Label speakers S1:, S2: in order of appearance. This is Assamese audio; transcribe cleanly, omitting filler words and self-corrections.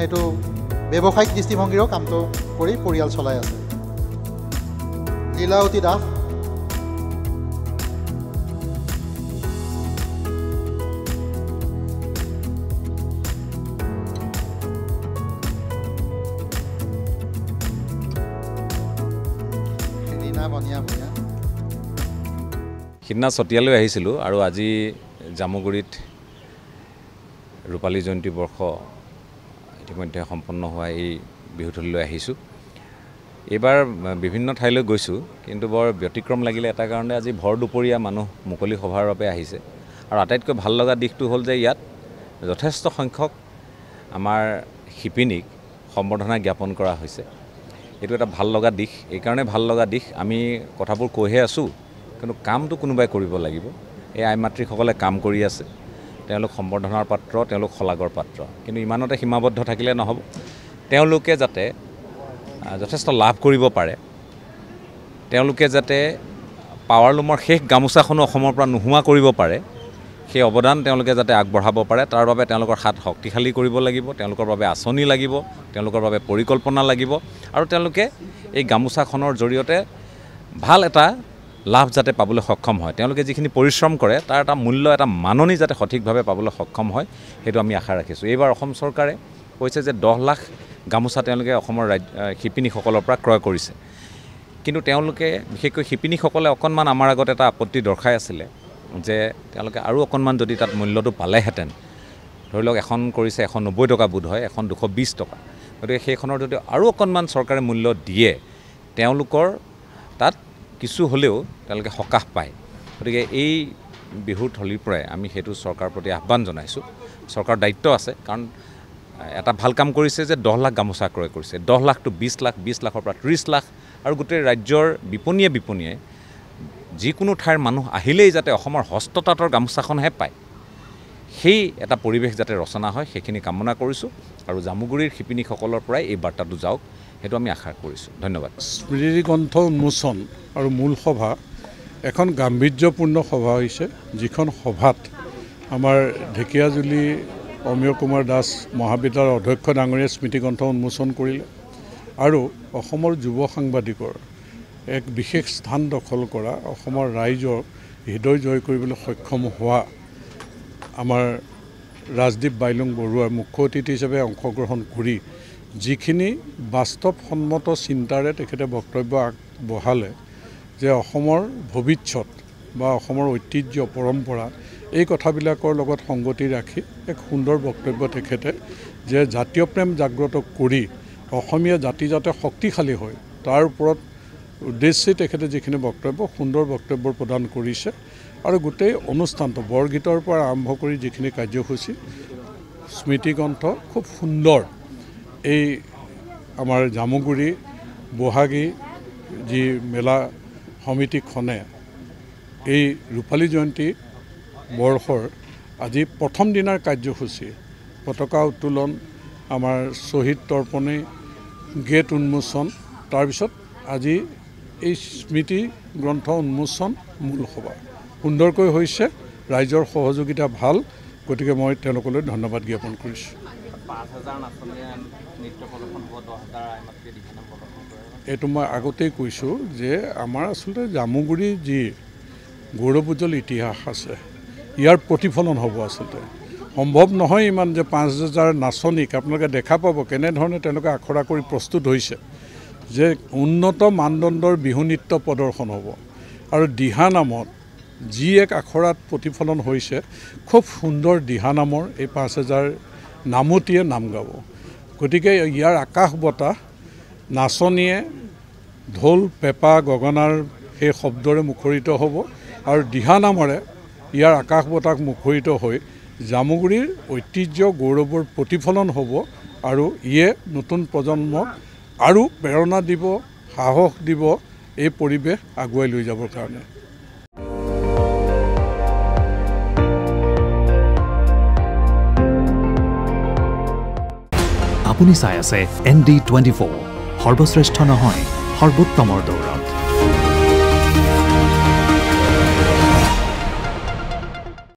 S1: মানে এইটো ব্যৱসায়িক দৃষ্টিভংগীৰেও কামটো কৰি পৰিয়াল চলাই আছে। লীলাৱতী দাস, ৰীণা বনিয়া ভূঞা।
S2: সিদিনা চতিয়ালৈ আহিছিলোঁ আৰু আজি জামুগুৰিত ৰূপালী জয়ন্তী বৰ্ষ ইতিমধ্যে সম্পন্ন হোৱা এই বিহুথলীলৈ আহিছোঁ। এইবাৰ বিভিন্ন ঠাইলৈ গৈছোঁ, কিন্তু বৰ ব্যতিক্ৰম লাগিলে এটা কাৰণে, আজি ভৰ দুপৰীয়া মানুহ মুকলি সভাৰ বাবে আহিছে। আৰু আটাইতকৈ ভাল লগা দিশটো হ'ল যে ইয়াত যথেষ্ট সংখ্যক আমাৰ শিপিনীক সম্বৰ্ধনা জ্ঞাপন কৰা হৈছে। এইটো এটা ভাল লগা দিশ। এইকাৰণে ভাল লগা দিশ, আমি কথাবোৰ কৈহে আছোঁ, কিন্তু কামটো কোনোবাই কৰিব লাগিব। এই আই মাতৃসকলে কাম কৰি আছে, তেওঁলোক সম্বৰ্ধনাৰ পাত্ৰ, তেওঁলোক শলাগৰ পাত্ৰ। কিন্তু ইমানতে সীমাবদ্ধ থাকিলে নহ'ব। তেওঁলোকে যাতে যথেষ্ট লাভ কৰিব পাৰে, তেওঁলোকে যাতে পাৱাৰলুমৰ শেষ গামোচাখনো অসমৰ পৰা নোহোৱা কৰিব পাৰে, সেই অৱদান তেওঁলোকে যাতে আগবঢ়াব পাৰে, তাৰ বাবে তেওঁলোকৰ হাত শক্তিশালী কৰিব লাগিব, তেওঁলোকৰ বাবে আঁচনি লাগিব, তেওঁলোকৰ বাবে পৰিকল্পনা লাগিব, আৰু তেওঁলোকে এই গামোচাখনৰ জৰিয়তে ভাল এটা লাভ যাতে পাবলৈ সক্ষম হয়। তেওঁলোকে যিখিনি পৰিশ্ৰম কৰে তাৰ এটা মূল্য, এটা মাননি যাতে সঠিকভাৱে পাবলৈ সক্ষম হয়, সেইটো আমি আশা ৰাখিছোঁ। এইবাৰ অসম চৰকাৰে কৈছে যে 10 লাখ গামোচা তেওঁলোকে অসমৰ শিপিনীসকলৰ পৰা ক্ৰয় কৰিছে। কিন্তু তেওঁলোকে বিশেষকৈ শিপিনীসকলে অকণমান আমাৰ আগত এটা আপত্তি দৰ্শাই আছিলে যে তেওঁলোকে আৰু অকণমান যদি তাত মূল্যটো পালেহেঁতেন, ধৰি লওক এখন কৰিছে 190 টকা বোধ হয়, এখন 220 টকা, গতিকে সেইখনৰ যদি আৰু অকণমান চৰকাৰে মূল্য দিয়ে, তেওঁলোকৰ তাত কিছু হ'লেও তেওঁলোকে সকাহ পায়। গতিকে এই বিহুৰ থলীৰ পৰাই আমি সেইটো চৰকাৰৰ প্ৰতি আহ্বান জনাইছোঁ। চৰকাৰৰ দায়িত্ব আছে, কাৰণ এটা ভাল কাম কৰিছে যে 10 লাখ গামোচা ক্ৰয় কৰিছে। 10 লাখটো 20 লাখ, 20 লাখৰ পৰা 30 লাখ, আৰু গোটেই ৰাজ্যৰ বিপণীয়ে যিকোনো ঠাইৰ মানুহ আহিলেই যাতে অসমৰ হস্ততাঁতৰ গামোচাখনহে পায়, সেই এটা পৰিৱেশ যাতে ৰচনা হয়, সেইখিনি কামনা কৰিছোঁ। আৰু জামুগুৰিৰ শিপিনীসকলৰ পৰাই এই বাৰ্তাটো যাওক, সেইটো আমি আশা কৰিছোঁ। ধন্যবাদ।
S3: স্মৃতিগ্ৰন্থ উন্মোচন আৰু মূল সভা এখন গাম্ভীৰ্যপূৰ্ণ সভা হৈছে, যিখন সভাত আমাৰ ঢেকীয়াজুলি অমীয় কুমাৰ দাস মহাবিদ্যালয়ৰ অধ্যক্ষ ডাঙৰীয়া স্মৃতিগ্ৰন্থ উন্মোচন কৰিলে, আৰু অসমৰ যুৱ সাংবাদিকৰ এক বিশেষ স্থান দখল কৰা, অসমৰ ৰাইজৰ হৃদয় জয় কৰিবলৈ সক্ষম হোৱা আমাৰ ৰাজদীপ বাইলুং বৰুৱাৰ মুখ্য অতিথি হিচাপে অংশগ্ৰহণ কৰি যিখিনি বাস্তৱসন্মত চিন্তাৰে তেখেতে বক্তব্য আগবঢ়ালে যে অসমৰ ভৱিষ্যত বা অসমৰ ঐতিহ্য পৰম্পৰা, এই কথাবিলাকৰ লগত সংগতি ৰাখি এক সুন্দৰ বক্তব্য তেখেতে, যে জাতীয় প্ৰেম জাগ্ৰত কৰি অসমীয়া জাতি যাতে শক্তিশালী হয় তাৰ ওপৰত উদ্দেশ্যে তেখেতে যিখিনি সুন্দৰ বক্তব্য প্ৰদান কৰিছে। আৰু গোটেই অনুষ্ঠানটো বৰগীতৰ পৰা আৰম্ভ কৰি যিখিনি কাৰ্যসূচী, স্মৃতিগ্ৰন্থ খুব সুন্দৰ। এই আমাৰ জামুগুৰি বহাগী যি মেলা সমিতিখনে এই ৰূপালী জয়ন্তী বৰ্ষৰ আজি প্ৰথম দিনাৰ কাৰ্যসূচী, পতাকা উত্তোলন, আমাৰ শ্বহীদ তৰ্পণী, গেট উন্মোচন, তাৰপিছত আজি এই স্মৃতি গ্ৰন্থ উন্মোচন মূল সভা সুন্দৰকৈ হৈছে। ৰাইজৰ সহযোগিতা ভাল, গতিকে মই তেওঁলোকলৈ ধন্যবাদ জ্ঞাপন কৰিছোঁ। এইটো মই আগতেই কৈছোঁ যে আমাৰ আচলতে জামুগুৰিৰ যি গৌৰৱোজ্জ্বল ইতিহাস আছে, ইয়াৰ প্ৰতিফলন হ'ব। আচলতে সম্ভৱ নহয় ইমান যে 5000 নাচনীক আপোনালোকে দেখা পাব কেনেধৰণে তেওঁলোকে আখৰা কৰি প্ৰস্তুত হৈছে, যে উন্নত মানদণ্ডৰ বিহু নৃত্য প্ৰদৰ্শন হ'ব। আৰু দিহানামত যি এক আখৰাত প্ৰতিফলন হৈছে, খুব সুন্দৰ দিহানামৰ এই 5000 নামতীয়ে নাম গাব। গতিকে ইয়াৰ আকাশ বতাহ নাচনীয়ে ঢোল পেঁপা গগনাৰ সেই শব্দৰে মুখৰিত হ'ব, আৰু দিহানামৰে ইয়াৰ আকাশ বতাহ মুখৰিত হৈ জামুগুৰিৰ ঐতিহ্য গৌৰৱৰ প্ৰতিফলন হ'ব। আৰু ইয়ে নতুন প্ৰজন্মক আৰু প্ৰেৰণা দিব, সাহস দিব এই পৰিৱেশ আগুৱাই লৈ যাবৰ কাৰণে।
S4: আপুনি চাই আছে ND24, সৰ্বশ্ৰেষ্ঠ নহয় সৰ্বোত্তমৰ দৌৰ।